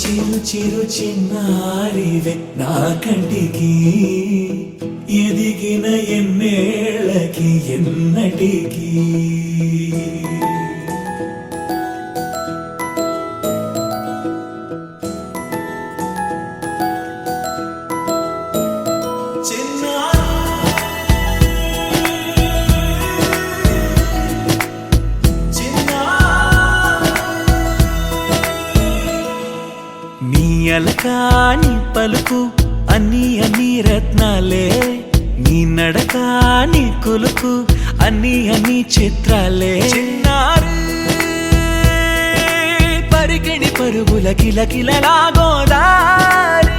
చిరు చిరు చిన్నారివే నా కంటికి ఎదిగిన ఎన్నేళ్ళకి ఎన్నటికి అలకాని పలుకు అన్ని అన్ని రత్నాలే నీ నడక నీ కొలుకు అన్ని అన్ని చిత్రాలే చిన్నారు పరికిణి పరుగుల కిలకిలలా గోదారి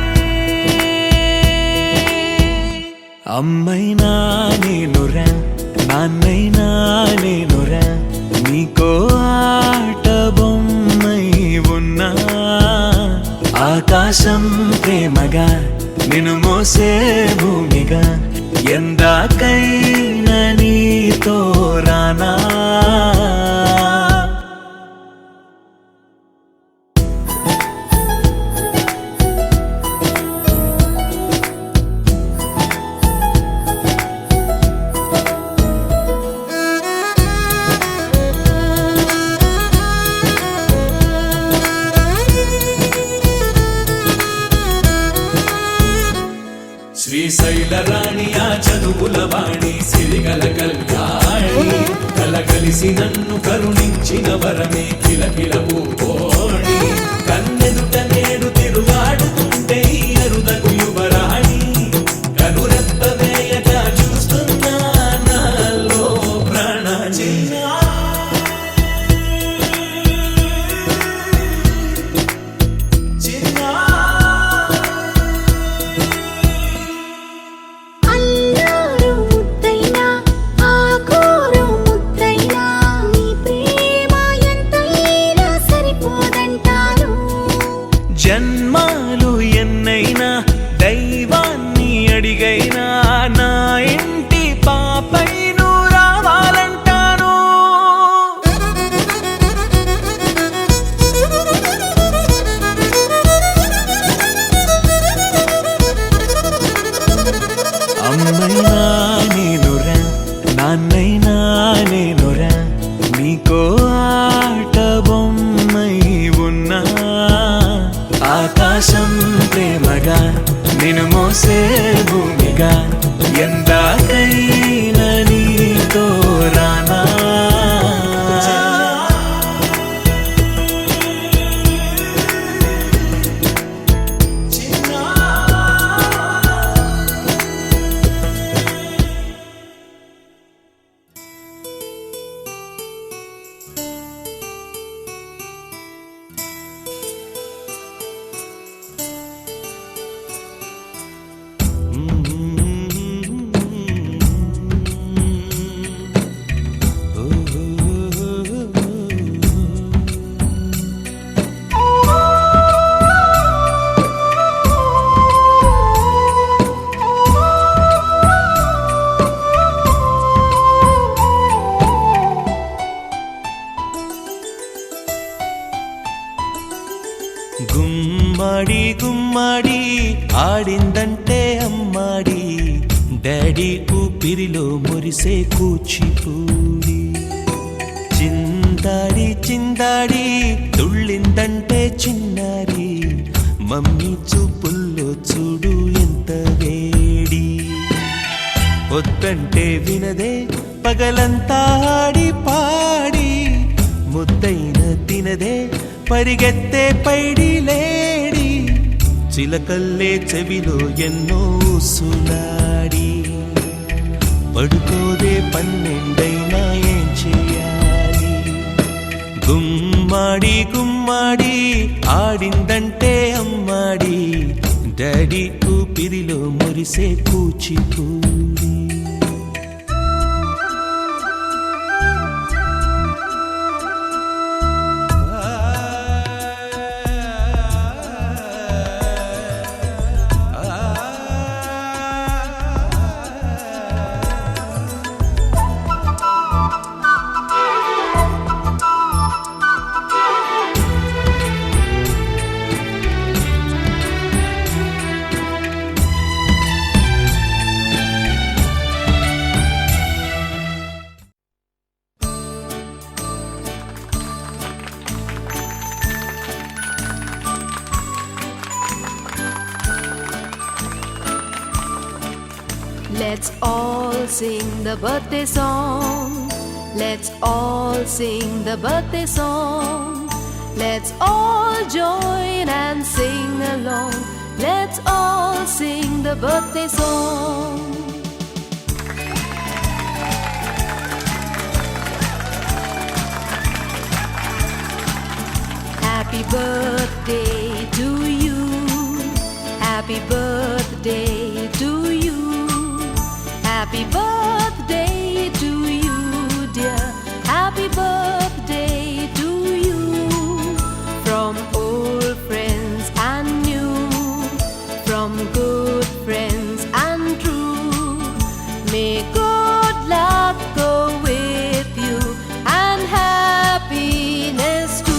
అమ్మైనా నేనురా నాన్నైనా నేనురా నీకో ఆట బొమ్మై ఉన్నా ఆకాశం ప్రేమగా నిన్ను మోసే భూమిగా ఎందాకైనా నీతో రానా శ్రీశైల రాణి ఆ చదువుల వాణి సిరిగల కళ్యాణి కలగలిసి నన్ను కరుణించిన వరమే కిలకిల పూకోణి కన్నెదుట నేడు తిరుగాడుతుంటే అరుదకు యువరాణి కనురెప్ప వేయక చూస్తున్నా నాలో ప్రాణ జన్మాలు ఎన్నైనా దైవాన్ని అడిగైనా నా ఇంటి పాపై నువ్వు రావాలంటాను అమ్మైనా నేనురా నాన్నైనా నేనురా నీకో ఆట బొమ్మై ఉన్నా ఆకాశం ప్రేమగా నిన్ను మోసే భూమిగా ఎందాకైనా నీతో రానా గుమ్మడి గుమ్మడి ఆడిందంటే అమ్మాడి డాడీ ఊపిరిలో మురిసే కూచిపూడి చిందాడి చిందాడి తుళ్ళిందంటే చిన్నారి మమ్మీ చూపుల్లో చూడు ఎంత వేడి వద్దంటే వినదే పగలంతా ఆడి పాడి ముద్దైన తినదే పరిగెత్తే పైడి లేడి చిలకల్లే చెవిలో ఎన్నో సులాడి పడుకోదే పన్నెండైనా ఏం చేయాలి గుమ్మాడి గుమ్మాడి ఆడిందంటే అమ్మాడి డాడీ ఊపిరిలో మురిసే Kuchipudi Let's all sing the birthday song. Let's all sing the birthday song. Let's all join and sing along. Let's all sing the birthday song. Happy birthday to you. Happy birthday to you. Happy birthday to you, dear. Happy birthday to you. From old friends and new, from good friends and true. May good luck go with you and happiness too.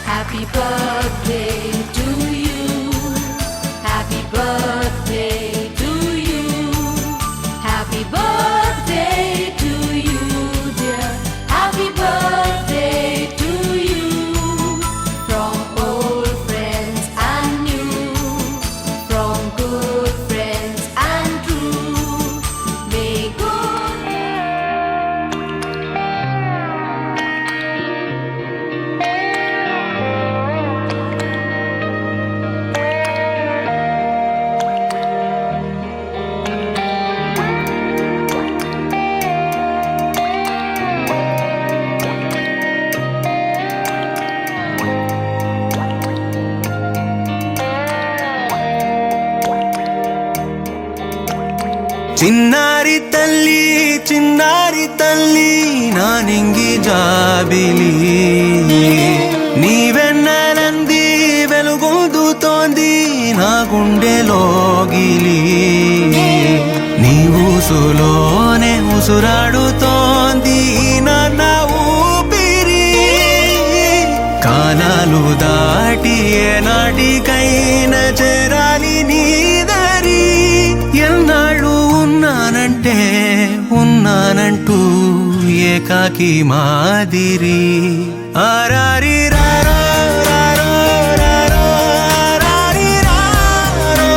Happy birthday to you. Happy birthday to you. Happy birthday to you, dear. Happy birthday to you. From old friends and new, from good friends and true. May good చిన్నారి తల్లి చిన్నారి తల్లి నా నింగి జాబిలి నీవెన్నెలంది వెలుగొందుతోంది నా గుండెలోగిలి నీ ఊసులోనే ఉసురాడుతోంది నాన్న ఊపిరి కాలాలు దాటి ఏనాటికైనా చేరాలి నీ దారి ఎన్నాళ్ళు ఉన్నానంటే ఉన్నానంటూ ఏకాకి మాదిరి ఆరారి రారో రారో రారో ఆరారి రారో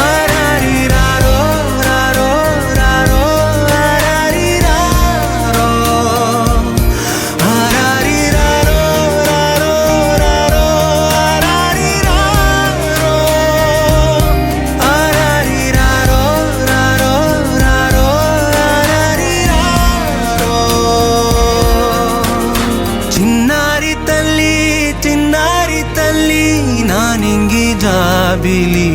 ఆరారి రారో రారో రారో ఆరారి రారో ఆరారి రారో రారో రారో ఆరారి రారో ఆరారి రారో రారో రారో ఆరారి రారో చిన్నారి తల్లి చిన్నారి తల్లి నా నింగి జాబిలి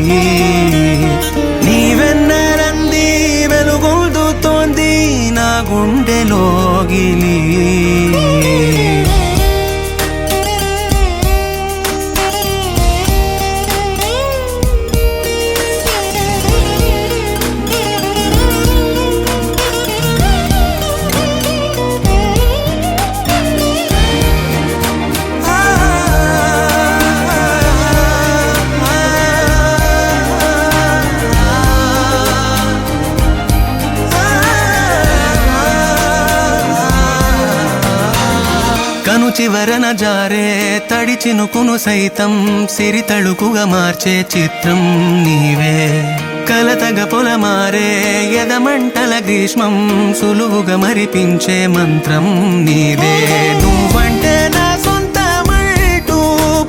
నీవెన్నెలంది వెలుగొందుతోంది నా గుండెలోగిలి కను చివరన జారే తడి చినుకును సైతం సిరి తళుకుగా మార్చే చిత్రం నీవే కలతగ పొలమారే ఎదమంటల గ్రీష్మం సులువుగా మరిపించే మంత్రం నీదే నువ్వంటే నా సొంతమంటూ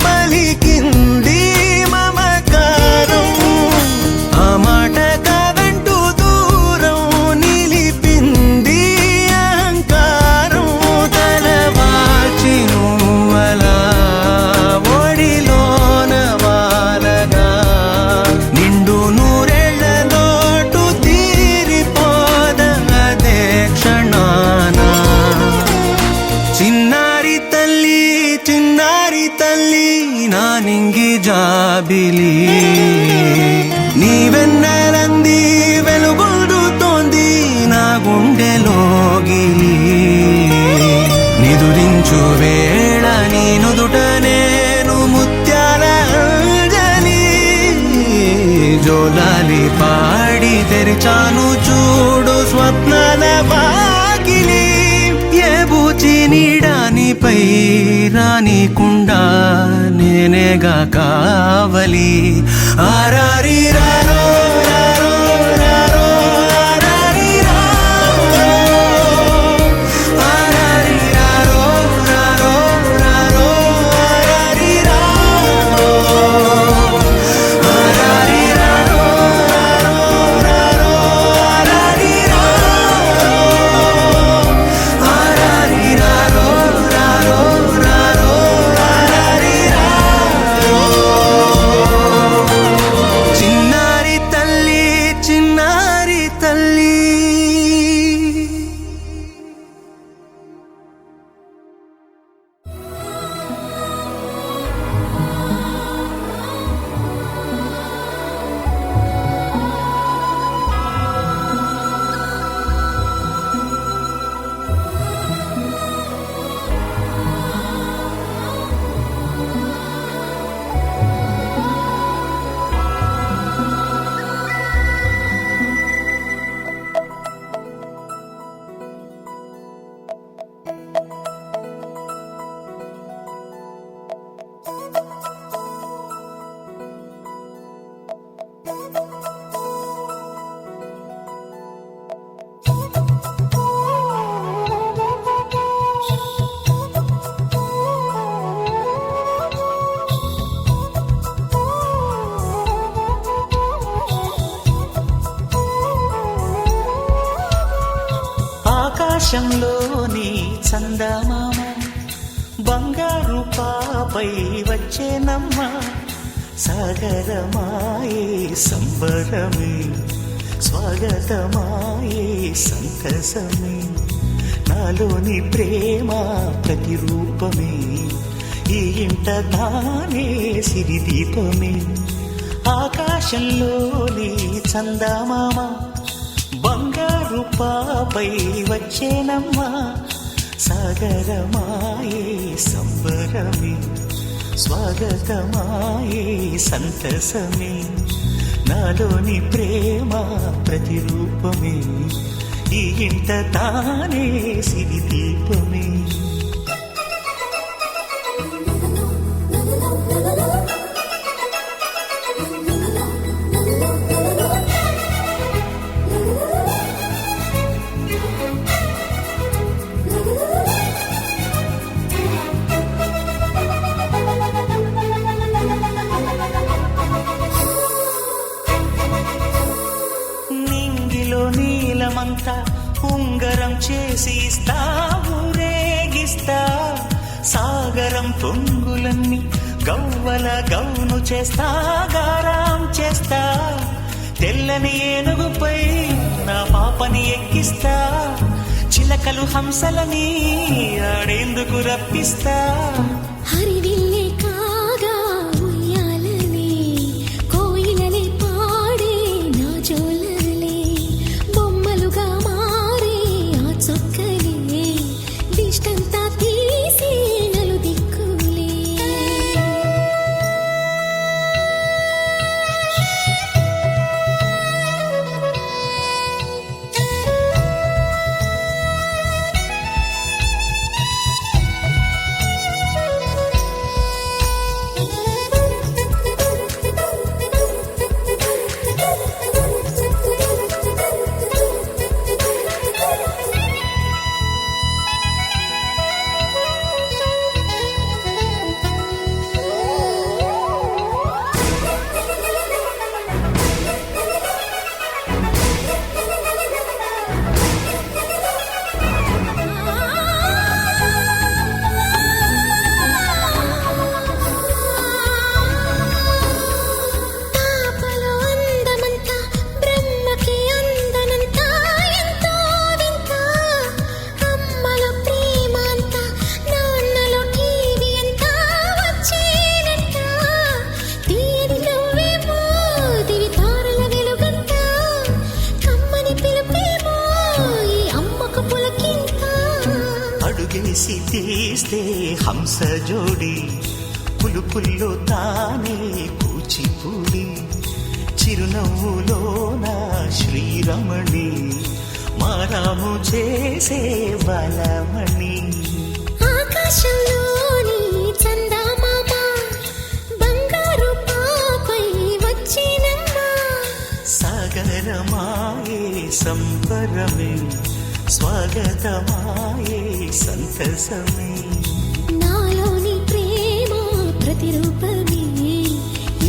పలికింది మమకారం ఆ మాట కాదంటూ దూరం నిలిపింది అహంకారం తలవాల్చి నువ్వలా ఒడిలోన వాలగా నిండు నూరేళ్ల లోటు తీరిపోదదే క్షణాన చిన్నారి తల్లి నా నింగి జాబిలి నీవెన్నెలంది వెలుగొందుతోంది నా గుండెలోగిలి నిదురించు వేళ నీ నుదుట నేను ముత్యాల అంజలి జోలాలి పాడి తెరిచాను చూడు స్వప్నాల వాకిలి ఏ బూచి నీడాని నీపై రానీకుండా నేనేగా కావలి ఆరారి రారో రారో రారో ఆరారి రారో ఆరారి రారో రారో రారో ఆరారి రారో ఆరారి రారో రారో ఆరారి రారో ఆరారి రారో రారో రారో ఆరారి రారో చిన్నారి తల్లి చిన్నారి తల్లి ఆకాశంలోని చందమామ బంగారు పాపై వచ్చేనమ్మ సాగరమాయే సంబరమే స్వాగతమాయే సంతసమే నాలోని ప్రేమ ప్రతిరూపమే ఈ ఇంట తానే సిరిదీపమే ఆకాశంలోని చందమామ బంగారు పాపై వచ్చేనమ్మా సాగరమాయే సంబరమే స్వాగతమాయే సంతసమే నాలోని ప్రేమ ప్రతిరూపమే ఈ ఇంట తానే సిరిదీపమే నీలమంతా ఉంగరం చేసి ఇస్తా ఊరేగిస్తా సాగరం పొంగులన్నీ గవ్వల గౌను చేస్తా గారాం చేస్తా తెల్లని ఏనుగుపై నా పాపని ఎక్కిస్తా చిలకలు హంసలని ఆడేందుకు రప్పిస్తా హరివిల్లే కాగా ఉయ్యాలనే కోయిలనే పాడే నా జోలలే బొమ్మలుగా మారే ఆ చొక్కలే దిష్టంతా తీసి నలు దిక్కులే అడుగేసి తీస్తే హంస జోడి పులుపుల్లో తానే కూచిపూడి చిరునవ్వులో నా శ్రీరమణి మారాము చేసే బలమణి ఆకా ఆకాశంలోని చందమామ బంగారు పాపై వచ్చినమ్మా. సాగరమాయే సంబరమే స్వాగతమాయే సంతసమే నాలోని ప్రేమ ప్రతిరూపమే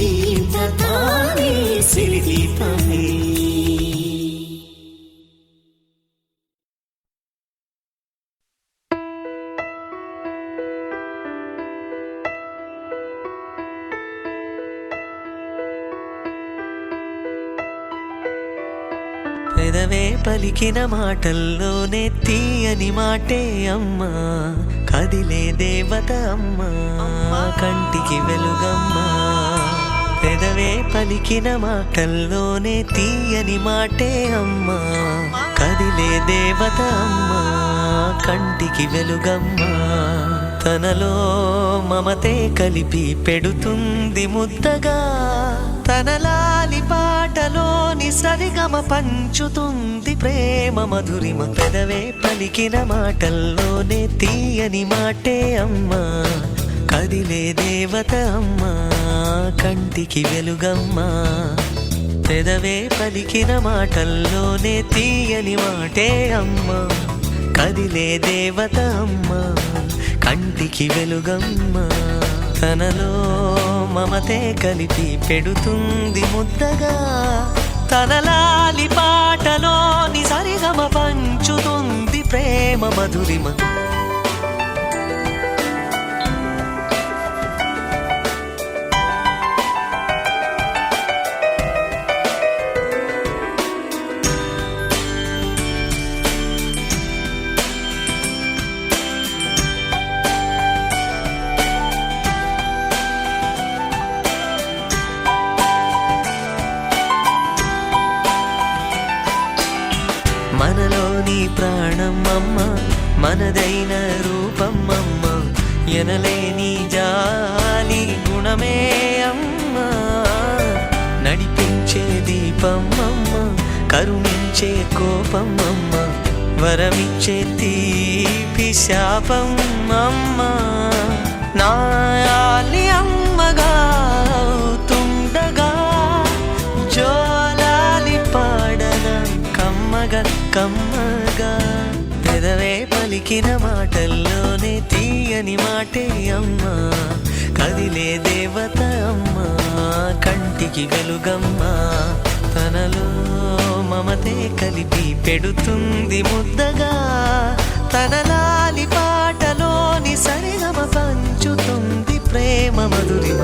ఈ ఇంట తానే సిరిదీపమే. పెదవే పలికిన మాటల్లోనే తీయని మాటే అమ్మా, కదిలే దేవత అమ్మా, కంటికి వెలుగమ్మా. పెదవే పలికిన మాటల్లోనే తీయని మాటే అమ్మా, కదిలే దేవత అమ్మా, కంటికి వెలుగమ్మా. తనలో మమతే కలిపి పెడుతుంది ముద్దగా, తన లాలి పాటలోని సరిగమ పంచుతుంది ప్రేమ మధురిమ. పెదవే పలికిన మాటల్లోనే తీయని మాటే అమ్మా, కదిలే దేవత అమ్మా, కంటికి వెలుగమ్మా. పెదవే పలికిన మాటల్లోనే తీయని మాటే అమ్మా, కదిలే దేవత అమ్మా, కంటికి వెలుగమ్మా. తనలో మమతే కలిపి పెడుతుంది ముద్దగా, తన లాలి పాటలోని సరిగమ పంచుతుంది ప్రేమ మధురిమ. మనలోని ప్రాణం అమ్మ, మనదైన రూపం అమ్మ, ఎనలేని జాలి గుణమే అమ్మ. నడిపించే దీపం అమ్మ, కరుణించే కోపం అమ్మ, వరమిచ్చే తీపి శాపం అమ్మ. నాయాలి అమ్మగా అవుతుండగా జోలాలి పాడన కమ్మగా కమ్మగా. పెదవే పలికిన మాటల్లోనే తీయని మాటే అమ్మా, కదిలే దేవత అమ్మా, కంటికి వెలుగమ్మా. తనలో మమతే కలిపి పెడుతుంది ముద్దగా, తన లాలి పాటలోని సరిగమ పంచుతుంది ప్రేమ మధురిమ.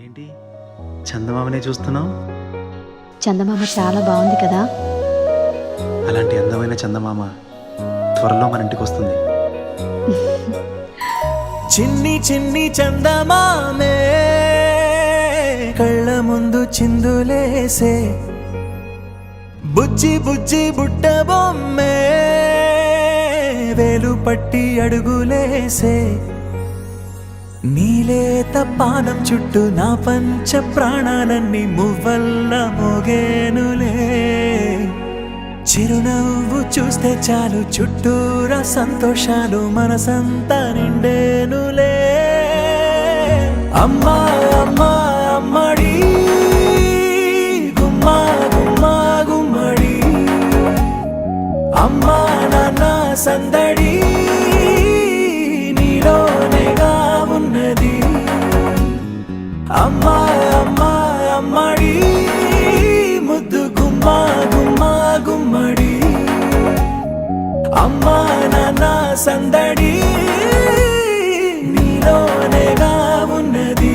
ఏంటి చందమామనే చూస్తున్నావు? చందమామ చాలా బాగుంది కదా. అలాంటి అందమైన చందమామ త్వరలో మన ఇంటికి వస్తుంది. చిన్ని చిన్ని చందమామే కళ్ళ ముందు చిందులేసే బుజ్జి బుజ్జి బుట్ట బొమ్మే వేలు పట్టి అడుగులేసే నీలేత పానం చుట్టూ నా పంచ ప్రాణాలన్నీ మువ్వల్ల మోగేనులే చిరునవ్వు చూస్తే చాలు చుట్టూరా సంతోషాలు మనసంతా నిండేనులే అమ్మా అమ్మా అమ్మడి గుమ్మా గుమ్మా గుమ్మడి అమ్మా నాన్న సందడి నీలోనేగా ఉన్నది అమ్మా అమ్మా అమ్మడి ముద్దు గుమ్మా గుమ్మా గుమ్మడి అమ్మా నాన్న సందడి నీలోనేగా ఉన్నది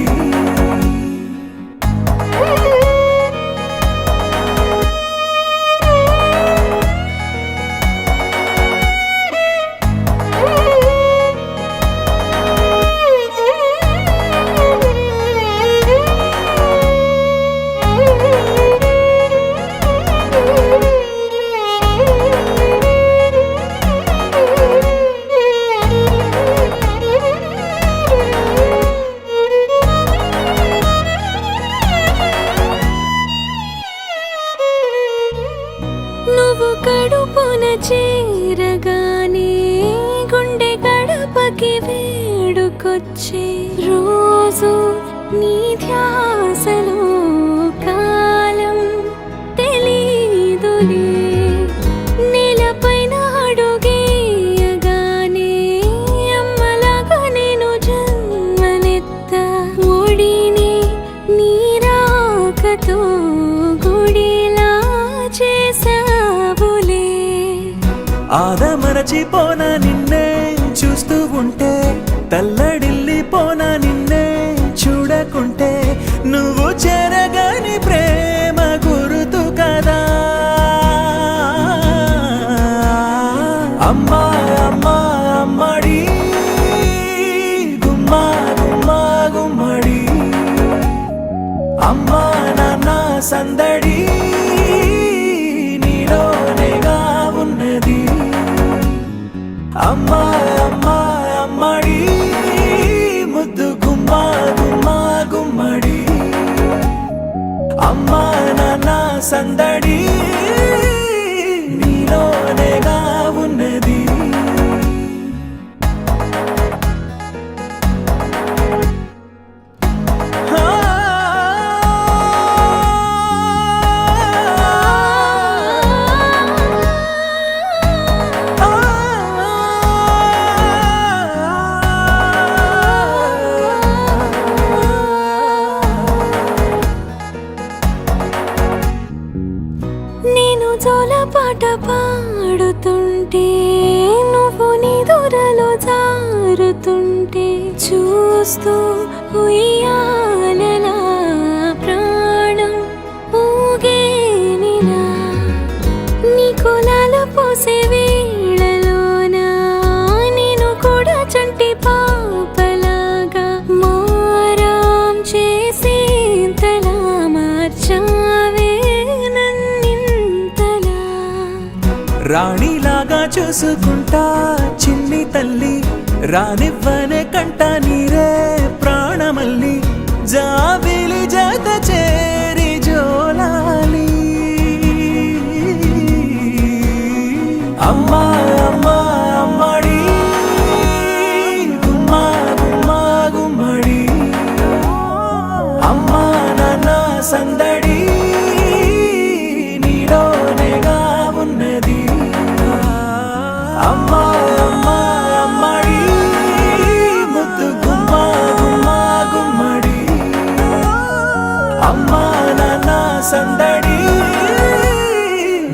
నువ్వు కడుపున చేరగానే గుండె గడపకి వేడుకొచ్చే రోజు నీ ధ్యాసలో కాలం తెలీదులే నేలపైన అడుగేయగానే అమ్మలాగా నేను జన్మనెత్త ఒడిని నీ రాకతో గుడిలా చేసావులే ఆదమరచిపోనా నిన్నే చూస్తూ ఉంటే తల్లడిల్లిపోనా నిన్నే చూడకుంటే నువ్వు చెరగని ప్రేమ గురుతు కదా అమ్మా అమ్మా అమ్మడి గుమ్మా గుమ్మా గుమ్మడి అమ్మా నాన్న సందడి నీలోనేగా ఉన్నది అమ్మా అమ్మా అమ్మడి ముద్దు గుమ్మా గుమ్మా గుమ్మడి అమ్మా నాన్న సందడి నీలోనేగా ఉన్నది నేను జోలపాట పాడుతుంటే నువ్వు నిదురలో జారుతుంటే చూస్తూ ఉయ్యాలలా ప్రాణం ఊగేనిలా నీ కులాల పోసే వేళలోన నేను కూడా చంటి పాపలాగా మారాం చేసేంతలా మార్చావే నన్నింతలా రాణిలాగా చూసుకుంటా చిన్ని తల్లి రానివ్వనే కంట నీరే ప్రాణమల్లి జాబిలి జత చేరి జోలాలి అమ్మా అమ్మా అమ్మడి గుమ్మా గుమ్మా గుమ్మడి అమ్మా నాన్న సందడి నీలోనేగా ఉన్నది అమ్మా అమ్మా అమ్మడి ముద్దు గుమ్మా గుమ్మా గుమ్మడి అమ్మా నాన్న సందడి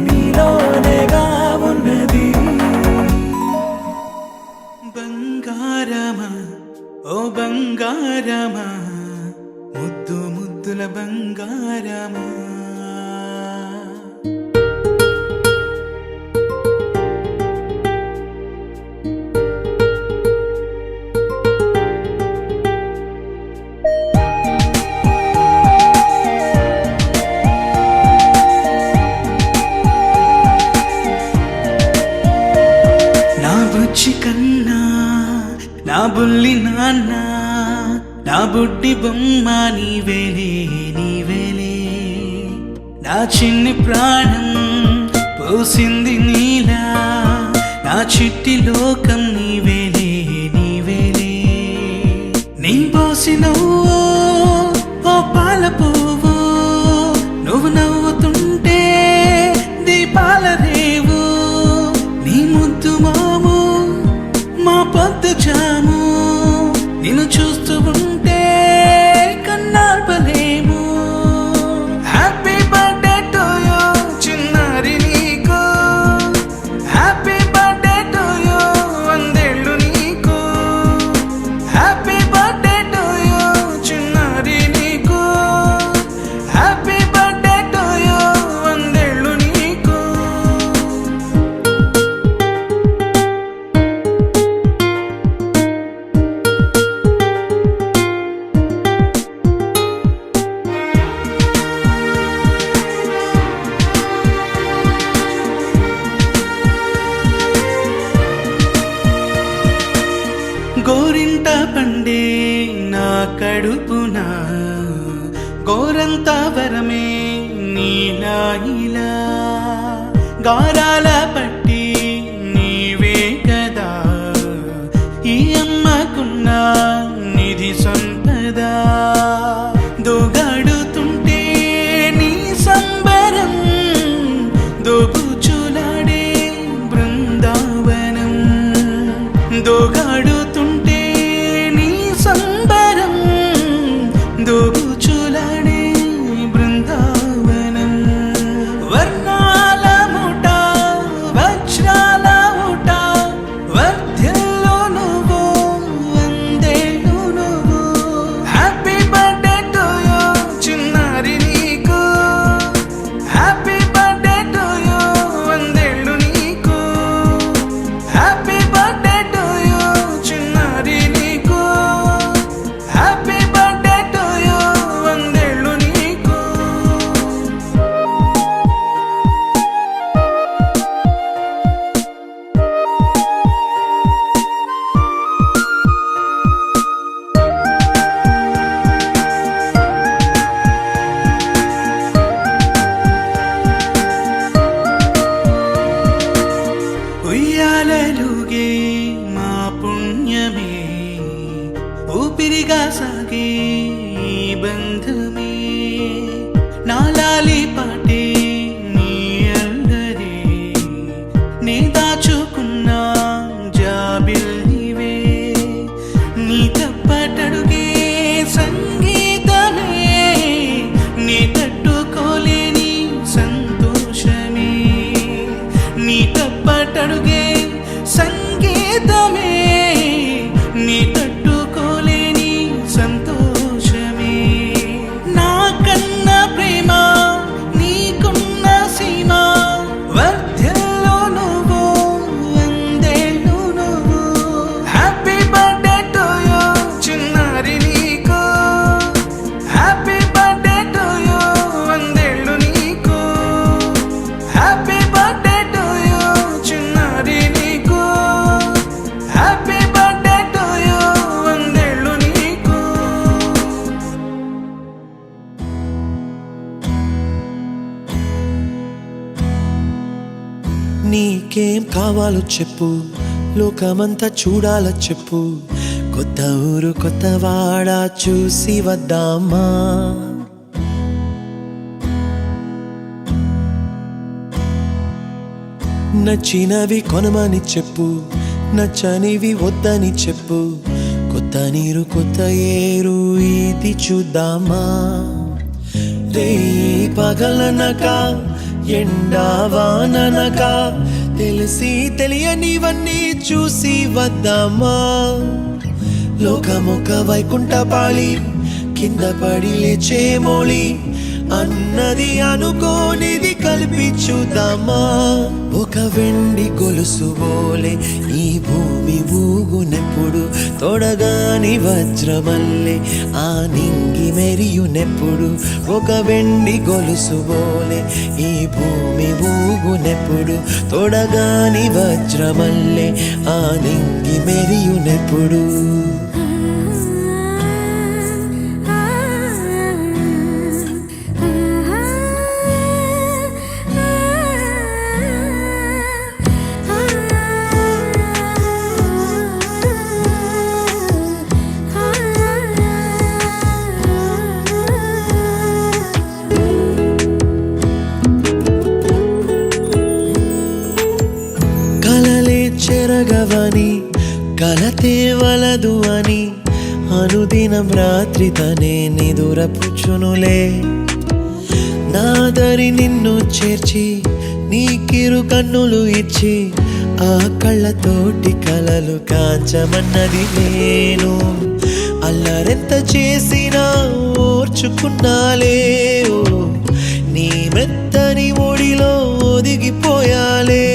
నీలోనేగా ఉన్నది బంగారమా ఓ బంగారమా ముద్దు ముద్దుల బంగారమా బుచ్చి కన్నా నా బుల్లి నాన్న నా బుడ్డి బొమ్మ నీవేలే నీవేలే నా చిన్ని ప్రాణం పోసింది నీలా నా చిట్టి లోకం నీవేలే నీవేలే నీ పోసినవో ఓ పాల పువ్వు నువ్వు నవ్వుతుంటే దీపాల రేవు నీ ముద్దు మాము మా పొద్దు జాము నిన్ను చూస్తూ ఉంటే కన్నార్పలేము హ్యాపీ బర్త్డే టు యూ చిన్నారి నీకు హ్యాపీ బర్త్డే టు యూ వందేళ్ళు నీకు హ్యాపీ బర్త్డే టు యూ చిన్నారి నీకు హ్యాపీ బర్త్డే టు యూ వందేళ్ళు నీకు గోరింట పండే నా కడుపున గోరంత వరమే నీలా ఇలా గారాల పట్టి నీవే కదా ఈ అమ్మకున్న నిధి సంపద దోగాడుతుంటే నీ సంబరం దోబుచులాడే బృందావనం దోగాడుతుంటే నీ సంబరం దోబుచులాడే బృందావనం వర్ణాల ముఠ వజ్రాల ఊట వర్ధ్యల్లో నువ్వు వందేళ్ళు నువ్వు హ్యాపీ బర్త్డే టు యూ చిన్నారి నీకు హ్యాపీ బర్త్డే టు యూ వందేళ్ళు నీకు హ్యాపీ బర్త్డే టు యూ చిన్నారి నీకు హ్యాపీ బర్త్డే టు యూ వందేళ్ళు నీకు ఉయ్యాలలుగే మా పుణ్యమే ఊపిరిగా సాగే ఈ బంధమే నాలాలి పాటే నీ అల్లరే నే దాచుకున్న జాబిల్లివే నీ తప్పటడుగే సంగీతమే నీ తట్టుకోలేని సంతోషమే నీ తప్పటడుగే సంగీతమే నీ తట్టుకోలేని సంతోషమే నా కన్న ప్రేమ నీకున్న సీమ వర్ధ్యల్లో నువ్వు వందేళ్ళు నువ్వు హ్యాపీ బర్త్డే టు యూ చిన్నారి నీకు హ్యాపీ బర్త్డే టు యూ వందేళ్ళు నీకు హ్యాపీ బర్త్డే టు యూ చిన్నారి నీకు హ్యాపీ బర్త్డే టు యూ వందేళ్ళు నీకు నీకేం కావాలో చెప్పు లోకమంతా చూడాలో చెప్పు కొత్త ఊరు కొత్త వాడ చూసి వద్దామా నచ్చినవి కొనమని చెప్పు నచ్చనివి వద్దని చెప్పు కొత్త నీరు కొత్త ఏరు ఇది చూద్దామా రే పగలనక ఎండావాననక తెలిసి తెలియనివన్నీ చూసి వద్దామా లోకమొక వైకుంఠపాళి కింద పడి లేచే మోళి అన్నది అనుకోనిది కలిపి చూద్దామా ఒక వెండి గొలుసు బోలే ఈ భూమి ఊగునెప్పు మెరియునెప్పుడు తొడగాని వజ్రమల్లె ఆ నింగి మెరియునెప్పుడు ఒక వెండి గొలుసు బోలే ఈ భూమి ఊగునెప్పుడు తొడగాని వజ్రమల్లె ఆ నింగి మెరియునెప్పుడు కలలే చెరగవని కలతే వలదు అని అనుదినం రాత్రి తనే నిదురపుచ్చునులే నాదరి నిన్ను చేర్చి నీ కిరు కన్నులు ఇచ్చి ఆ కళ్ళతోటి కలలు కాంచమన్నది నేను అల్లరెంత చేసినా ఓర్చుకున్నాలే ఓ నీ మెత్తని ఒడిలో ఒదిగిపోయాలే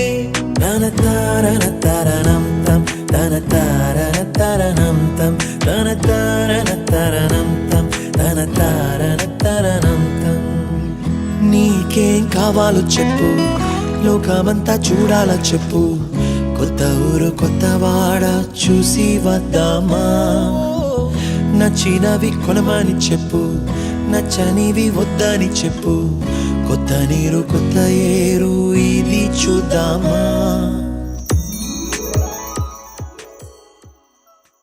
తన తారన తరణం తం తన తారన తరణం తం తన తారన తరణం తం తన తారన తరణం తం నీకేం కావాలో చెప్పు లోకమంతా చూడాల చెప్పు కొత్త ఊరు కొత్త వాడ చూసి వద్దామా నచ్చినవి కొనమని చెప్పు నచ్చనివి వద్దని చెప్పు కొత్త నీరు కొత్త ఏరు ఇది చూద్దామా